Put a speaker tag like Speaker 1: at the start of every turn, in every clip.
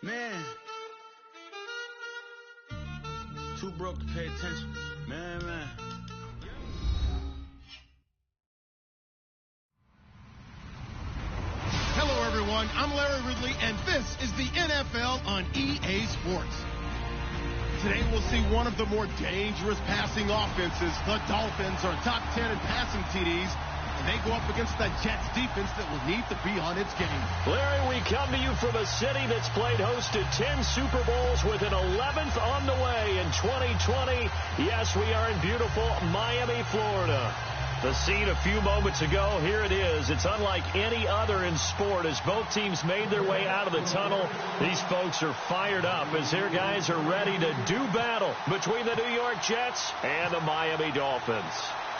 Speaker 1: Man. Too broke to pay attention. Man.
Speaker 2: Hello, everyone. I'm Larry Ridley, and this is the NFL on EA Sports. Today, we'll see one of the more dangerous passing offenses. The Dolphins are top 10 in passing TDs, and they go up against the Jets defense that will need to be on its game.
Speaker 3: Larry, we come to you from a city that's played host to 10 Super Bowls with an 11th on the way in 2020. Yes, we are in beautiful Miami, Florida. The scene a few moments ago, here it is. It's unlike any other in sport as both teams made their way out of the tunnel. These folks are fired up as their guys are ready to do battle between the New York Jets and the Miami Dolphins.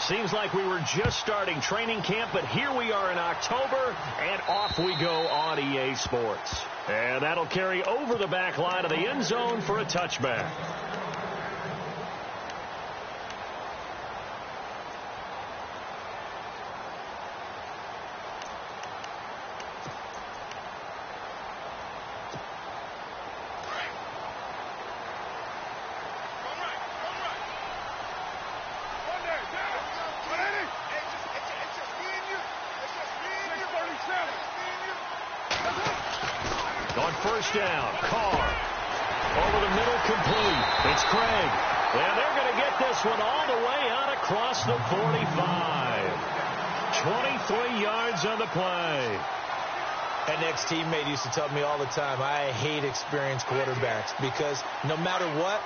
Speaker 3: Seems like we were just starting training camp, but here we are in October, and off we go on EA Sports. And that'll carry over the back line of the end zone for a touchback. On first down, Carr. Over the middle, complete. It's Craig. And they're going to get this one all the way out across the 45. 23 yards on the play.
Speaker 4: An ex-teammate used to tell me all the time, I hate experienced quarterbacks because no matter what,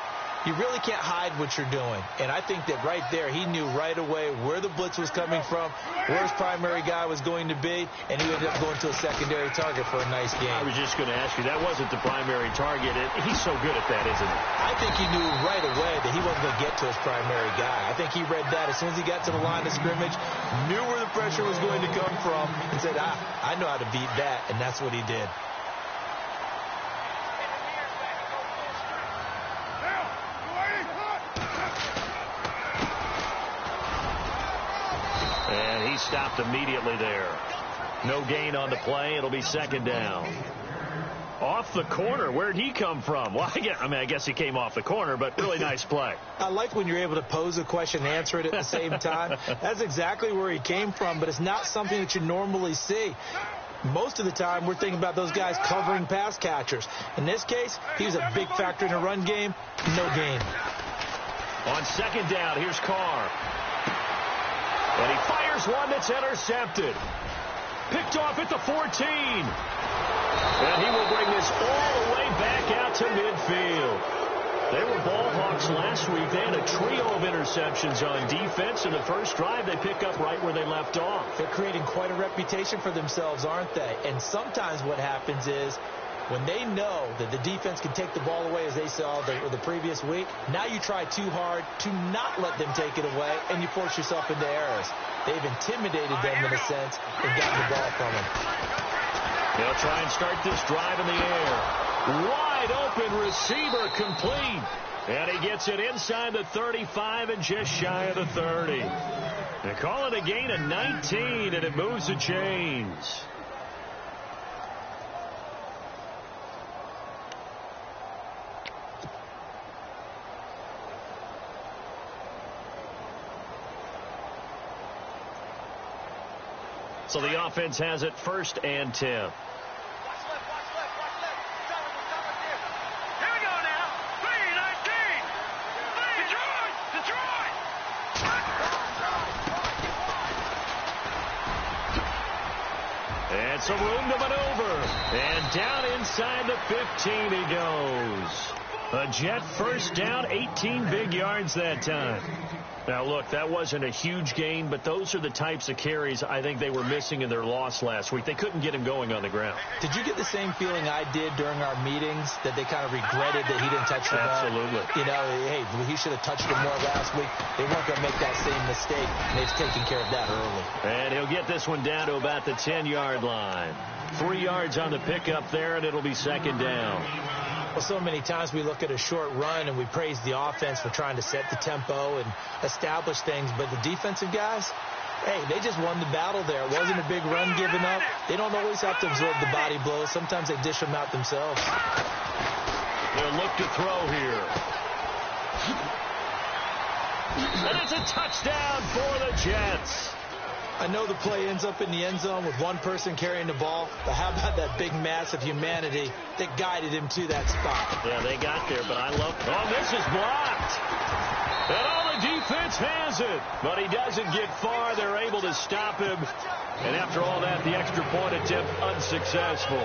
Speaker 4: you really can't hide what you're doing. And I think that right there, he knew right away where the blitz was coming from, where his primary guy was going to be, and he ended up going to a secondary target for a nice game.
Speaker 3: I was just going to ask you, that wasn't the primary target. He's so good at that, isn't he?
Speaker 4: I think he knew right away that he wasn't going to get to his primary guy. I think he read that as soon as he got to the line of scrimmage, knew where the pressure was going to come from, and said, I know how to beat that, and that's what he did.
Speaker 3: And he stopped immediately there. No gain on the play. It'll be second down. Off the corner. Where'd he come from? Well, I guess he came off the corner, but really nice play.
Speaker 4: I like when you're able to pose a question and answer it at the same time. That's exactly where he came from, but it's not something that you normally see. Most of the time, we're thinking about those guys covering pass catchers. In this case, he was a big factor in the run game. No gain.
Speaker 3: On second down, here's Carr. And he fires one that's intercepted. Picked off at the 14. And he will bring this all the way back out to midfield. They were ball hawks last week. They had a trio of interceptions on defense. In the first drive, they pick up right where they left off.
Speaker 4: They're creating quite a reputation for themselves, aren't they? And sometimes what happens is when they know that the defense can take the ball away, as they saw the previous week, now you try too hard to not let them take it away, and you force yourself into errors. They've intimidated them in a sense and gotten the ball from them.
Speaker 3: They'll try and start this drive in the air. Wide open receiver complete. And he gets it inside the 35 and just shy of the 30. They call it a gain of 19, and it moves the chains. So the offense has it first and 10. And some room to maneuver. And down inside the 15 he goes. A Jet first down, 18 big yards that time. Now, look, that wasn't a huge gain, but those are the types of carries I think they were missing in their loss last week. They couldn't get him going on the ground.
Speaker 4: Did you get the same feeling I did during our meetings, that they kind of regretted that he didn't touch the ball?
Speaker 3: Absolutely.
Speaker 4: You know, hey, he should have touched it more last week. They weren't going to make that same mistake, and they've taken care of that early.
Speaker 3: And he'll get this one down to about the 10-yard line. 3 yards on the pickup there, and it'll be second down.
Speaker 4: Well, so many times we look at a short run and we praise the offense for trying to set the tempo and establish things, but the defensive guys, hey, they just won the battle there. It wasn't a big run given up. They don't always have to absorb the body blows. Sometimes they dish them out themselves.
Speaker 3: They'll look to throw here. And it's a touchdown for the Jets.
Speaker 4: I know the play ends up in the end zone with one person carrying the ball, but how about that big mass of humanity that guided him to that spot?
Speaker 3: Yeah, they got there, but I love... Oh, this is blocked. And all the defense has it. But he doesn't get far. They're able to stop him. And after all that, the extra point attempt unsuccessful.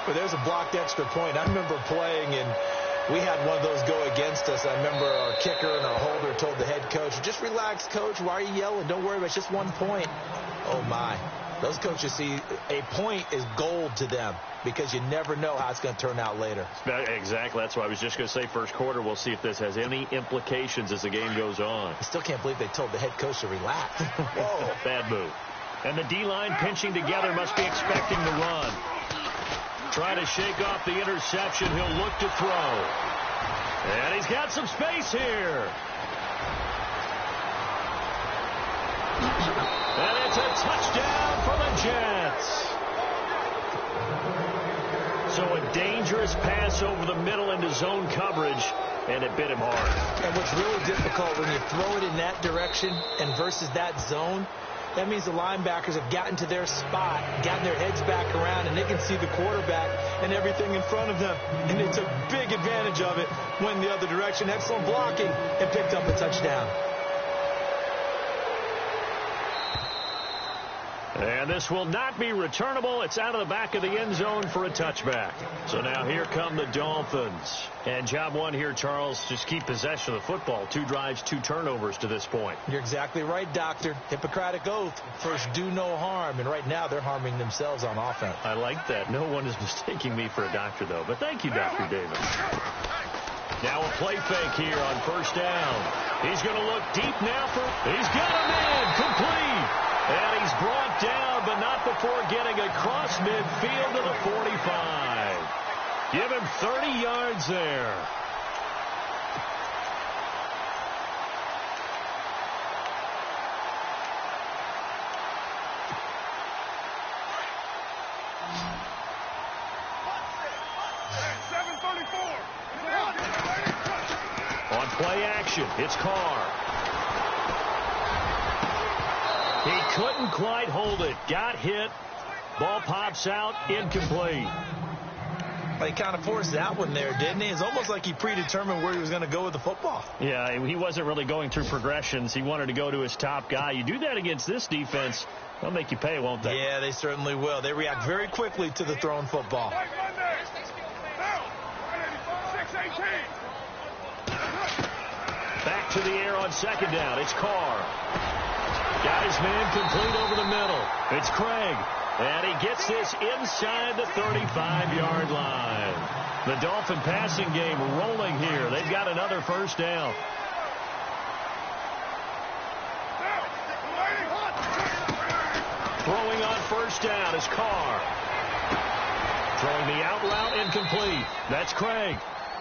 Speaker 4: But there's a blocked extra point. I remember playing, and we had one of those go against us. I remember our kicker and our holder told the head coach, just relax, coach. Why are you yelling? Don't worry about it. It's just 1 point. Oh, my. Those coaches see a point is gold to them because you never know how it's going to turn out later.
Speaker 3: Exactly. That's why I was just going to say first quarter. We'll see if this has any implications as the game goes on.
Speaker 4: I still can't believe they told the head coach to relax.
Speaker 3: Whoa. Bad move. And the D-line pinching together must be expecting the run. Trying to shake off the interception. He'll look to throw. And he's got some space here. And it's a touchdown for the Jets. So a dangerous pass over the middle into zone coverage, and it bit him hard.
Speaker 4: And what's really difficult when you throw it in that direction and versus that zone, that means the linebackers have gotten to their spot, gotten their heads back around, and they can see the quarterback and everything in front of them. And they took big advantage of it, went the other direction, excellent blocking, and picked up a touchdown.
Speaker 3: And this will not be returnable. It's out of the back of the end zone for a touchback. So now here come the Dolphins. And job one here, Charles, just keep possession of the football. 2 drives, 2 turnovers to this point.
Speaker 4: You're exactly right, Doctor. Hippocratic oath. First, do no harm. And right now, they're harming themselves on offense.
Speaker 3: I like that. No one is mistaking me for a doctor, though. But thank you, Dr. Davis. Now a play fake here on first down. He's going to look deep now for... He's got a man complete. And he's brought down, but not before getting across midfield to the 45. Give him 30 yards there. On play action, it's Carr. He couldn't quite hold it. Got hit. Ball pops out. Incomplete.
Speaker 4: Well, he kind of forced that one there, didn't he? It's almost like he predetermined where he was going to go with the football.
Speaker 3: Yeah, he wasn't really going through progressions. He wanted to go to his top guy. You do that against this defense, they'll make you pay, won't they?
Speaker 4: Yeah, they certainly will. They react very quickly to the thrown football.
Speaker 3: Back to the air on second down. It's Carr. Got his man complete over the middle. It's Craig. And he gets this inside the 35-yard line. The Dolphin passing game rolling here. They've got another first down. Throwing on first down is Carr. Throwing the out route incomplete. That's Craig.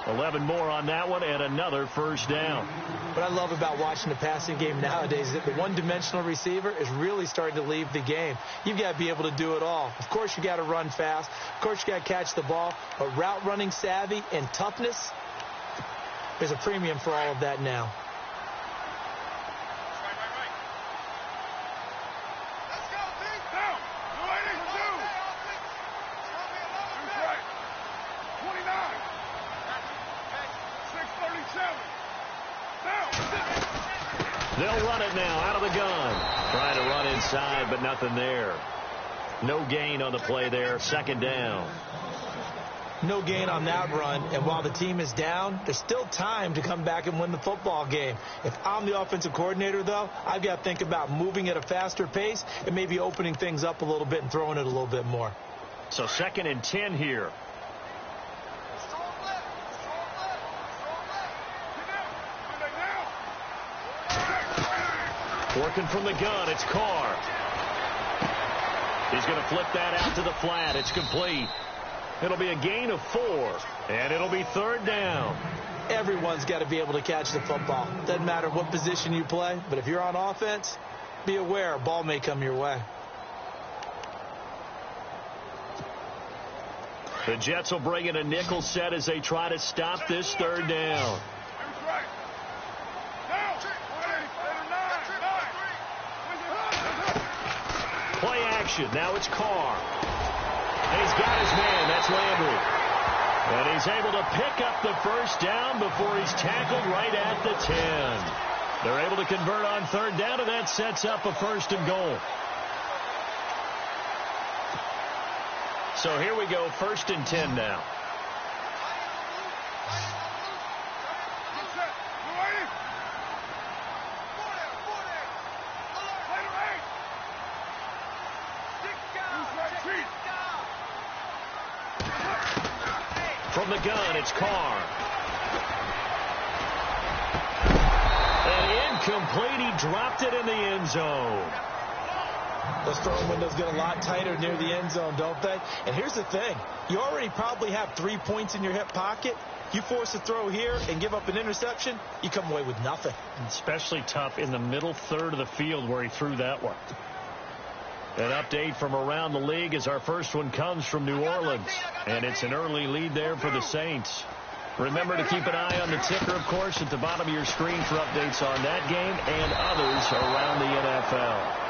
Speaker 3: 11 more on that one and another first down.
Speaker 4: What I love about watching the passing game nowadays is that the one-dimensional receiver is really starting to leave the game. You've got to be able to do it all. Of course, you got to run fast. Of course, you got to catch the ball. But route running savvy and toughness, there's a premium for all of that now.
Speaker 3: They'll run it now out of the gun. Trying to run inside, but nothing there. No gain on the play there. Second down.
Speaker 4: No gain on that run, and while the team is down, there's still time to come back and win the football game. If I'm the offensive coordinator, though, I've got to think about moving at a faster pace and maybe opening things up a little bit and throwing it a little bit more.
Speaker 3: So 2nd and 10 here. Working from the gun, it's Carr. He's going to flip that out to the flat. It's complete. It'll be a gain of 4, and it'll be 3rd down.
Speaker 4: Everyone's got to be able to catch the football. Doesn't matter what position you play, but if you're on offense, be aware a ball may come your way.
Speaker 3: The Jets will bring in a nickel set as they try to stop this third down. Play action. Now it's Carr. And he's got his man. That's Landry. And he's able to pick up the first down before he's tackled right at the 10. They're able to convert on third down, and that sets up a 1st and goal. So here we go, 1st and 10 now. From the gun, it's Carr. And incomplete. He dropped it in the end zone.
Speaker 4: Those throwing windows get a lot tighter near the end zone, don't they? And here's the thing. You already probably have 3 points in your hip pocket. You force a throw here and give up an interception, you come away with nothing.
Speaker 3: Especially tough in the middle third of the field where he threw that one. An update from around the league as our first one comes from New Orleans. And it's an early lead there for the Saints. Remember to keep an eye on the ticker, of course, at the bottom of your screen for updates on that game and others around the NFL.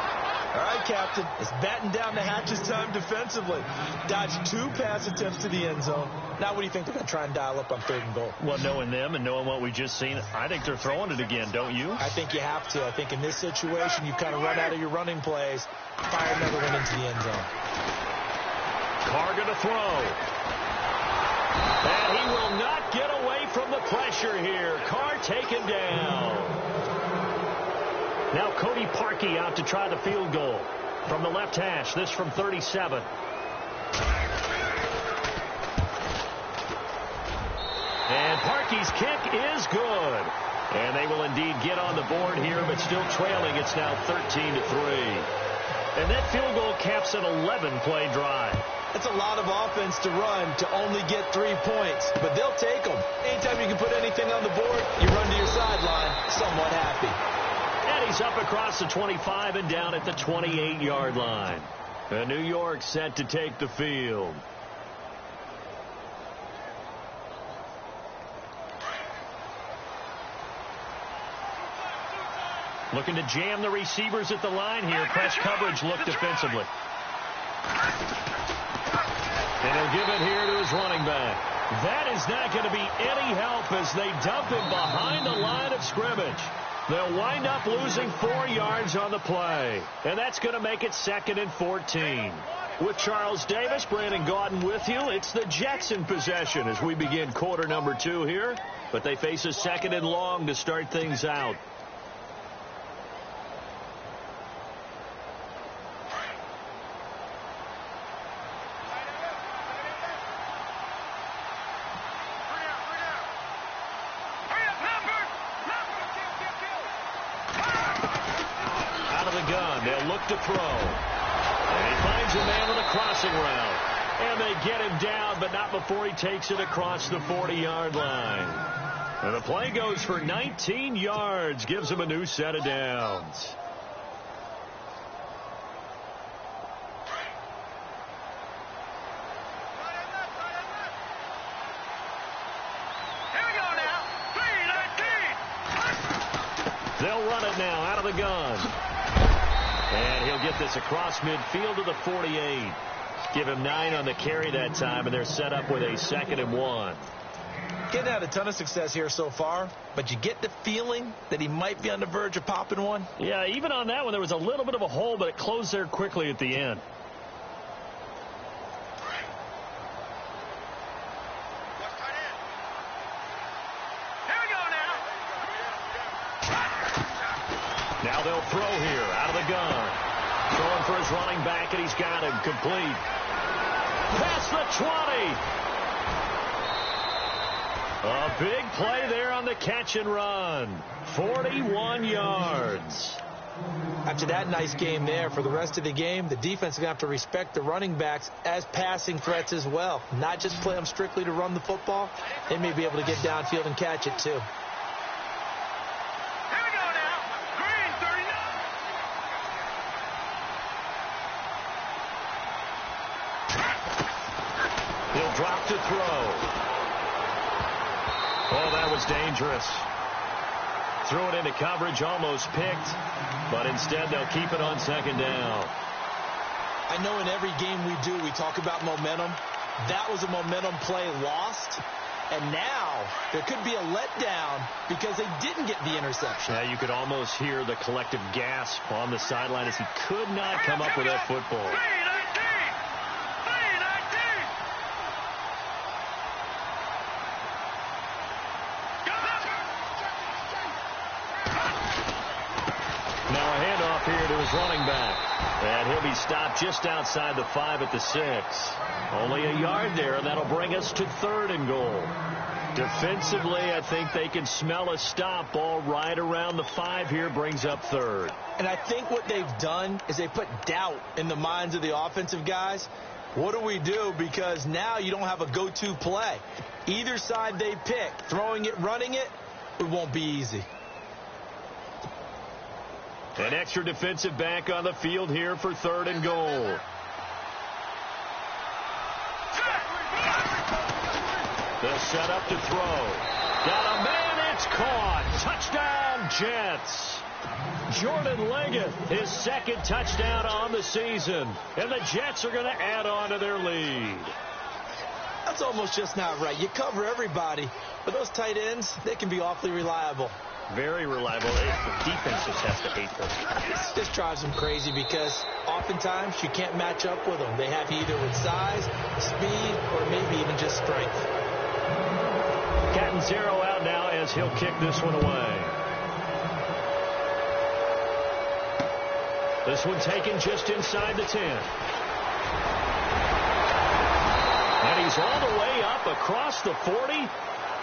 Speaker 4: All right, Captain. It's batten down the hatches time defensively. Dodged 2 pass attempts to the end zone. Now what do you think they're going to try and dial up on 3rd and goal?
Speaker 3: Well, knowing them and knowing what we just seen, I think they're throwing it again, don't you?
Speaker 4: I think you have to. I think in this situation, you've kind of run out of your running plays. Fire another one into the end zone.
Speaker 3: Carr going to throw. And he will not get away from the pressure here. Carr taken down. Now Cody Parkey out to try the field goal from the left hash. This from 37. And Parkey's kick is good. And they will indeed get on the board here, but still trailing. It's now 13-3. And that field goal caps an 11-play drive.
Speaker 4: That's a lot of offense to run to only get 3 points, but they'll take them. Anytime you can put anything on the board, you run to your sideline somewhat happy.
Speaker 3: And he's up across the 25 and down at the 28-yard line. And New York set to take the field. Looking to jam the receivers at the line here. Press coverage look defensively. And he'll give it here to his running back. That is not going to be any help as they dump him behind the line of scrimmage. They'll wind up losing 4 yards on the play. And that's going to make it 2nd and 14. With Charles Davis, Brandon Gaudin with you. It's the Jets in possession as we begin quarter number 2 here. But they face a 2nd and long to start things out. To throw. And he finds a man with a crossing route. And they get him down, but not before he takes it across the 40-yard line. And the play goes for 19 yards, gives him a new set of downs.
Speaker 5: Here we go now. 3-19.
Speaker 3: They'll run it now out of the gun. And he'll get this across midfield to the 48. Give him 9 on the carry that time, and they're set up with a 2nd and 1.
Speaker 4: Getting had a ton of success here so far, but you get the feeling that he might be on the verge of popping one.
Speaker 3: Yeah, even on that one, there was a little bit of a hole, but it closed there quickly at the end. Now they'll throw here out of the gun. Throwing for his running back, and he's got him complete. Past the 20. A big play there on the catch and run. 41 yards.
Speaker 4: After that nice game there, for the rest of the game, the defense is going to have to respect the running backs as passing threats as well. Not just play them strictly to run the football. They may be able to get downfield and catch it too.
Speaker 3: He'll drop to throw. Oh, that was dangerous. Threw it into coverage, almost picked, but instead they'll keep it on second down.
Speaker 4: I know in every game we do, we talk about momentum. That was a momentum play lost. And now there could be a letdown because they didn't get the interception.
Speaker 3: Yeah, you could almost hear the collective gasp on the sideline as he could not come up with that football. Now a handoff here to his running back. And he'll be stopped just outside the 5 at the 6. Only a yard there, and that'll bring us to 3rd and goal. Defensively, I think they can smell a stop. Ball right around the 5 here brings up 3rd.
Speaker 4: And I think what they've done is they put doubt in the minds of the offensive guys. What do we do? Because now you don't have a go-to play. Either side they pick, throwing it, running it, it won't be easy.
Speaker 3: An extra defensive back on the field here for 3rd and goal. They'll set up to throw. Got a man, it's caught. Touchdown, Jets. Jordan Leggett, his 2nd touchdown on the season. And the Jets are going to add on to their lead.
Speaker 4: That's almost just not right. You cover everybody, but those tight ends, they can be awfully reliable.
Speaker 3: Very reliable. The defense just has to hate them.
Speaker 4: This drives them crazy because oftentimes you can't match up with them. They have you either with size, speed, or maybe even just strength.
Speaker 3: Cat and 0 out now as he'll kick this one away. This one taken just inside the 10. And he's all the way up across the 40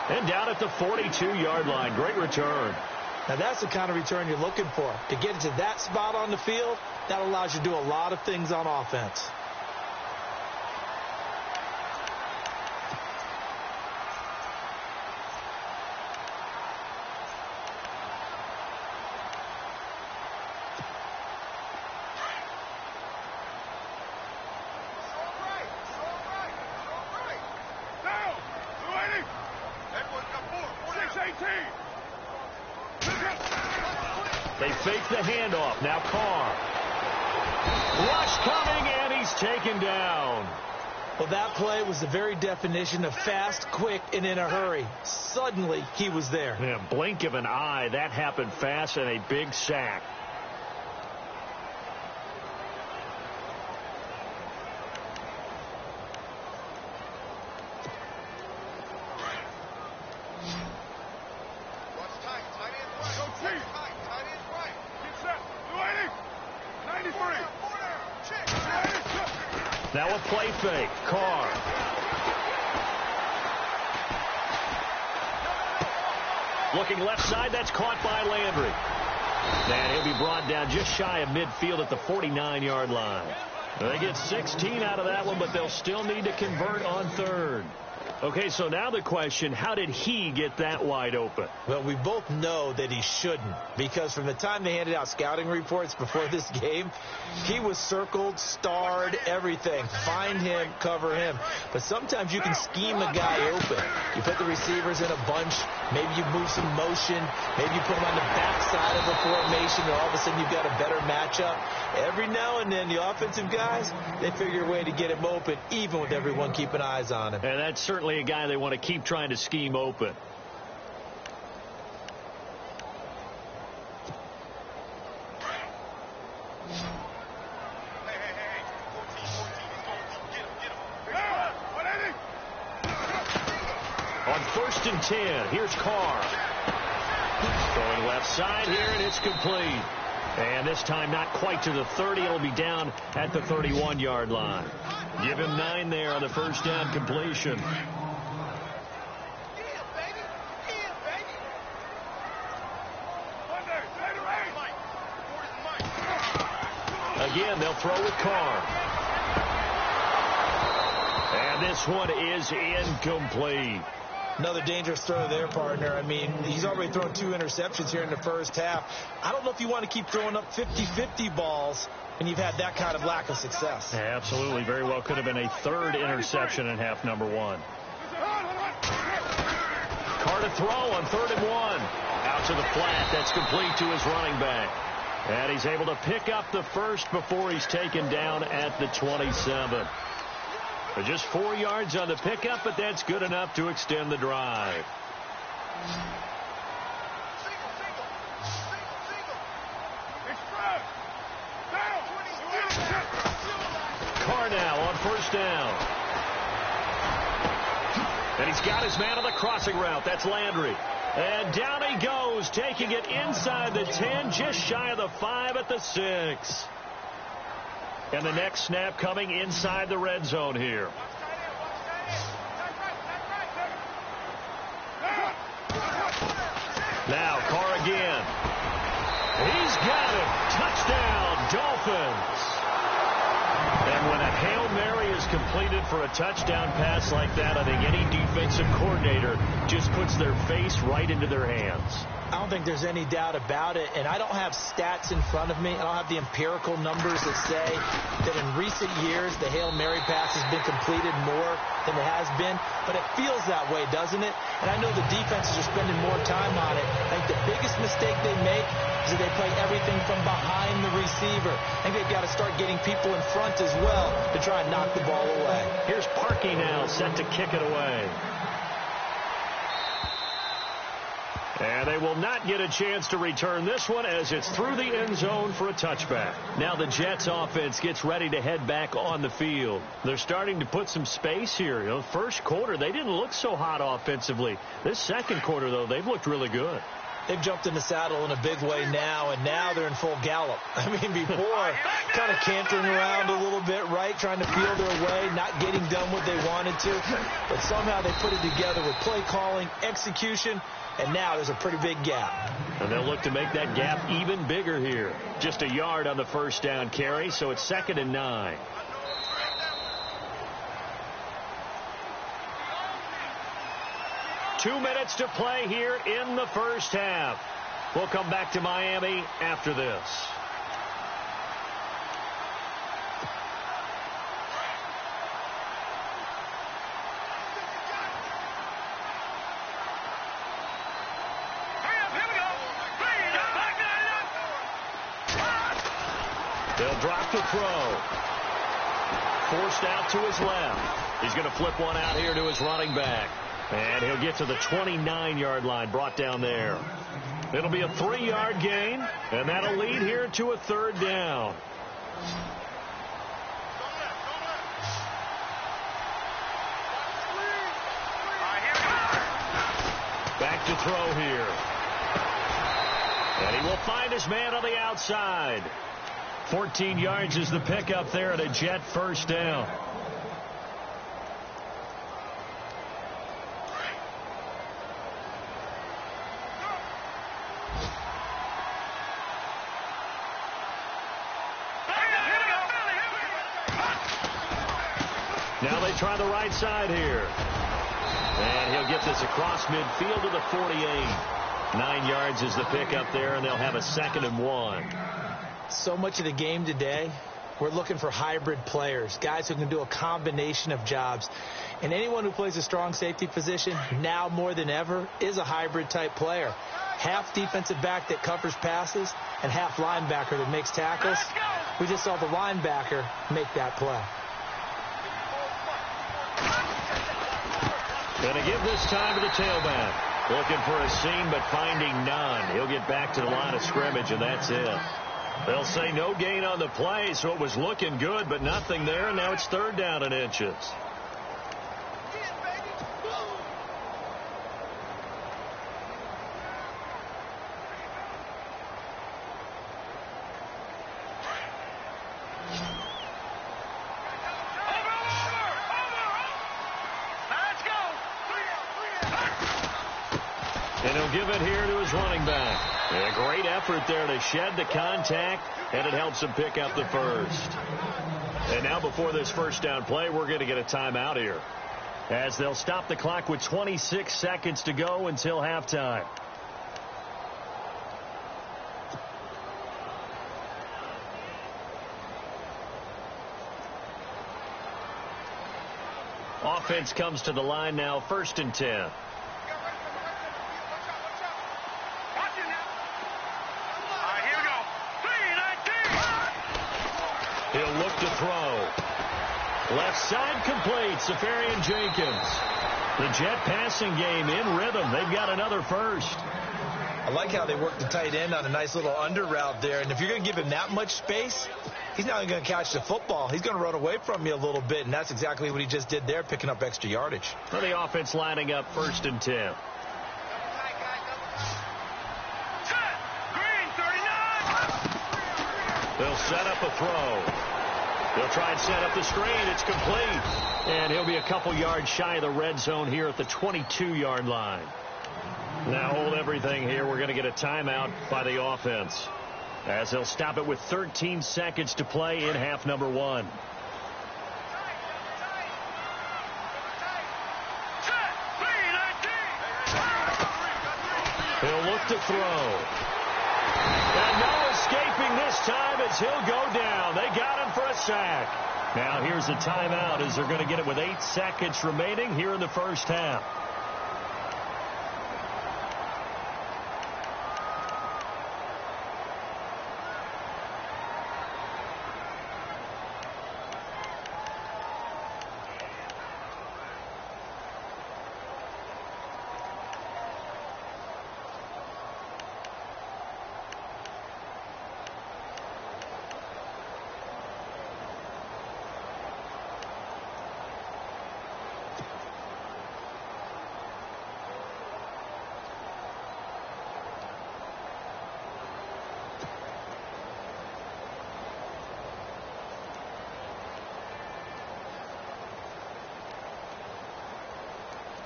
Speaker 3: and down at the 42-yard line. Great return.
Speaker 4: Now that's the kind of return you're looking for. To get into that spot on the field, that allows you to do a lot of things on offense.
Speaker 3: They fake the handoff. Now Carr. Rush coming, and he's taken down.
Speaker 4: Well, that play was the very definition of fast, quick, and in a hurry. Suddenly, he was there.
Speaker 3: Yeah, blink of an eye. That happened fast and a big sack. Now a play fake. Carr. Looking left side. That's caught by Landry. And he'll be brought down just shy of midfield at the 49-yard line. They get 16 out of that one, but they'll still need to convert on 3rd. Okay, so now the question, how did he get that wide open?
Speaker 4: Well, we both know that he shouldn't, because from the time they handed out scouting reports before this game, he was circled, starred, everything. Find him, cover him. But sometimes you can scheme a guy open. You put the receivers in a bunch. Maybe you move some motion. Maybe you put them on the backside of the formation, and all of a sudden you've got a better matchup. Every now and then, the offensive guys, they figure a way to get him open, even with everyone keeping eyes on him.
Speaker 3: And that's certainly a guy they want to keep trying to scheme open. On 1st and 10, here's Carr. Throwing left side here, and it's complete. And this time not quite to the 30. It'll be down at the 31-yard line. Give him 9 there on the first down completion. Again, they'll throw with Carr. And this one is incomplete.
Speaker 4: Another dangerous throw to their partner. I mean, he's already thrown 2 interceptions here in the first half. I don't know if you want to keep throwing up 50-50 balls and you've had that kind of lack of success.
Speaker 3: Yeah, absolutely. Very well could have been a third interception in half number one. Carr to throw on 3rd and 1. Out to the flat. That's complete to his running back. And he's able to pick up the first before he's taken down at the 27. Just 4 yards on the pickup, but that's good enough to extend the drive. Carr now on 1st down. And he's got his man on the crossing route. That's Landry. And down he goes, taking it inside the 10, just shy of the 5 at the 6. And the next snap coming inside the red zone here. Now Carr again. He's got it. Touchdown, Dolphins. And when a Hail Mary is completed for a touchdown pass like that, I think any defensive coordinator just puts their face right into their hands.
Speaker 4: I don't think there's any doubt about it, and I don't have stats in front of me. I don't have the empirical numbers that say that in recent years the Hail Mary pass has been completed more than it has been, but it feels that way, doesn't it? And I know the defenses are spending more time on it. I think the biggest mistake they make is that they play everything from behind the receiver. I think they've got to start getting people in front as well to try and knock the ball away.
Speaker 3: Here's Parkey now, set to kick it away. And they will not get a chance to return this one as it's through the end zone for a touchback. Now the Jets offense gets ready to head back on the field. They're starting to put some space here. You know, first quarter, they didn't look so hot offensively. This second quarter, though, they've looked really good.
Speaker 4: They've jumped in the saddle in a big way now, and now they're in full gallop. I mean, before, kind of cantering around a little bit, right, trying to feel their way, not getting done what they wanted to. But somehow they put it together with play calling, execution, and now there's a pretty big gap.
Speaker 3: And they'll look to make that gap even bigger here. Just a yard on the first down carry, so it's 2nd and 9. Two minutes to play here in the first half. We'll come back to Miami after this. They'll drop the throw. Forced out to his left. He's going to flip one out here to his running back. And he'll get to the 29-yard line, brought down there. It'll be a 3-yard gain, and that'll lead here to a 3rd down. Back to throw here. And he will find his man on the outside. 14 yards is the pickup there at a Jet first down. Now they try the right side here. And he'll get this across midfield to the 48. 9 yards is the pickup there, and they'll have a 2nd and 1.
Speaker 4: So much of the game today, we're looking for hybrid players, guys who can do a combination of jobs. And anyone who plays a strong safety position, now more than ever, is a hybrid type player. Half defensive back that covers passes and half linebacker that makes tackles. We just saw the linebacker make that play.
Speaker 3: Going to give this time to the tailback. Looking for a seam, but finding none. He'll get back to the line of scrimmage, and that's it. They'll say no gain on the play, so it was looking good, but nothing there, and now it's 3rd down and inches. And he'll give it here to his running back. And a great effort there to shed the contact, and it helps him pick up the first. And now before this first down play, we're going to get a timeout here, as they'll stop the clock with 26 seconds to go until halftime. Offense comes to the line now, 1st and 10. He'll look to throw. Left side complete. Safarian Jenkins. The Jet passing game in rhythm. They've got another first.
Speaker 4: I like how they work the tight end on a nice little under route there. And if you're going to give him that much space, he's not going to catch the football. He's going to run away from you a little bit, and that's exactly what he just did there, picking up extra yardage.
Speaker 3: For the offense lining up 1st and 10. They'll set up a throw. They'll try and set up the screen. It's complete. And he'll be a couple yards shy of the red zone here at the 22-yard line. Now hold everything here. We're going to get a timeout by the offense, as they'll stop it with 13 seconds to play in half number 1. He'll look to throw. And no escaping this time as he'll go down. They got him for a sack. Now here's a timeout as they're going to get it with 8 seconds remaining here in the first half.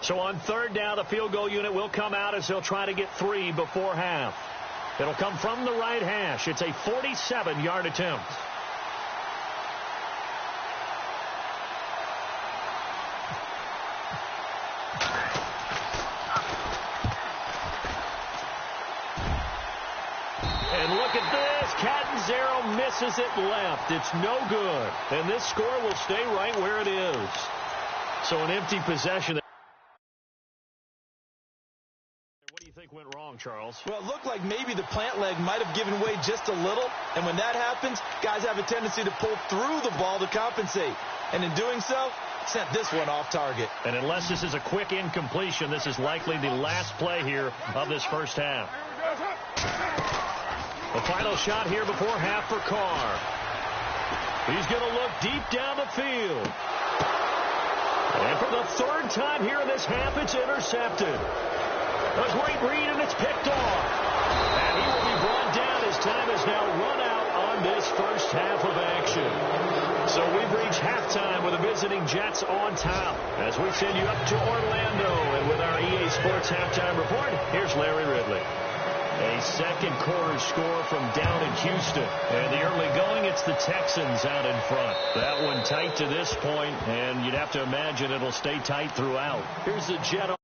Speaker 3: So on 3rd down, the field goal unit will come out as they'll try to get 3 before half. It'll come from the right hash. It's a 47-yard attempt. And look at this. Catanzaro misses it left. It's no good. And this score will stay right where it is. So an empty possession. Went wrong, Charles?
Speaker 4: Well, it looked like maybe the plant leg might have given way just a little, and when that happens, guys have a tendency to pull through the ball to compensate, and in doing so, sent this one off target.
Speaker 3: And unless this is a quick incompletion, this is likely the last play here of this first half. The final shot here before half for Carr. He's going to look deep down the field. And for the 3rd time here in this half, it's intercepted. A great read, and it's picked off. And he will be brought down. His time is now run out on this first half of action. So we've reached halftime with the visiting Jets on top as we send you up to Orlando. And with our EA Sports halftime report, here's Larry Ridley. A second quarter score from down in Houston. And the early going, it's the Texans out in front. That one tight to this point, and you'd have to imagine it'll stay tight throughout. Here's the Jet.